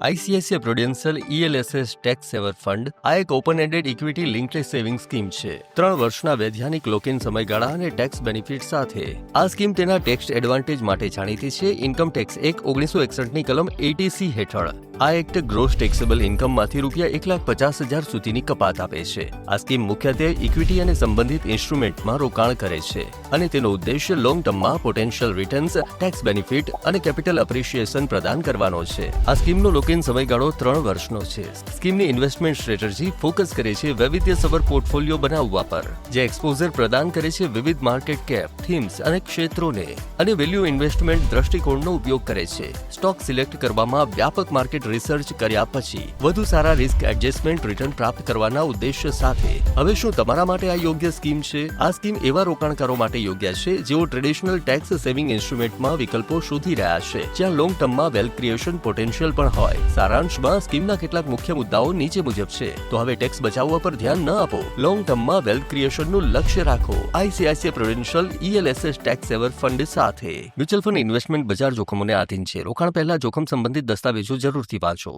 ICICI Prudential ELSS tax saver fund આ એક open ended equity linked saving scheme છે. 3 વર્ષના વૈધાનિક લોકિન સમયગાળા અને ટેક્સ બેનિફિટ સાથે આ સ્કીમ તેના ટેક્સ એડવાન્ટેજ માટે જાણીતી છે. ઇન્કમ ટેક્સ એક્ટ 1961ની કલમ 80C હેઠળ આ એક્ટ ગ્રોસ ટેક્સેબલ ઇન્કમમાંથી રૂપિયા 1,50,000 સુધીની કપાત આપે છે. આ સ્કીમ મુખ્યત્વે ઇક્વિટી અને સંબંધિત ઇન્સ્ટ્રુમેન્ટમાં રોકાણ કરે છે અને તેનો ઉદ્દેશ્ય લોંગ ટર્મમાં પોટેન્શિયલ રિટર્ન્સ, ટેક્સ બેનિફિટ અને કેપિટલ એપ્રિસિએશન પ્રદાન કરવાનો છે. આ સ્કીમનો લોકિન સમયગાળો 3 વર્ષનો છે. સ્કીમની ઇન્વેસ્ટમેન્ટ સ્ટ્રેટેજી ફોકસ કરે છે વૈવિધ્યસભર પોર્ટફોલિયો બનાવવા પર, જે એક્સપોઝર પ્રદાન કરે છે વિવિધ માર્કેટ કેપ, થીમ્સ અને ક્ષેત્રોને, અને વેલ્યુ ઇન્વેસ્ટમેન્ટ દ્રષ્ટિકોણનો ઉપયોગ કરે છે. સ્ટોક સિલેક્ટ કરવામાં વ્યાપક માર્કેટ રિસર્ચ કર્યા પછી વધુ સારા રિસ્ક એડજસ્ટમેન્ટ રિટર્ન પ્રાપ્ત કરવાના ઉદ્દેશ્ય સાથે. હવે શું તમારા માટે આ યોગ્ય સ્કીમ છે? આ સ્કીમ એવા રોકાણકારો માટે યોગ્ય છે જેઓ ટ્રેડિશનલ ટેક્સ સેવિંગ ઇન્સ્ટ્રુમેન્ટમાં વિકલ્પો શોધી રહ્યા છે, જ્યાં લોંગ ટર્મમાં વેલ્થ ક્રિએશન પોટેન્શિયલ પણ હોય. સારાંશમાં સ્કીમના કેટલાક મુખ્ય મુદ્દાઓ નીચે મુજબ છે. તો હવે ટેક્સ બચાવવા પર ધ્યાન ન આપો, લોંગ ટર્મમાં વેલ્થ ક્રિએશનનું લક્ષ્ય રાખો. ICICI Prudential ELSS tax saver fund સાથે. મ્યુચ્યુઅલ ફંડ ઇન્વેસ્ટમેન્ટ બજાર જોખમોને આધીન છે. રોકાણ પહેલા જોખમ સંબંધિત દસ્તાવેજો જરૂરથી વાંચો.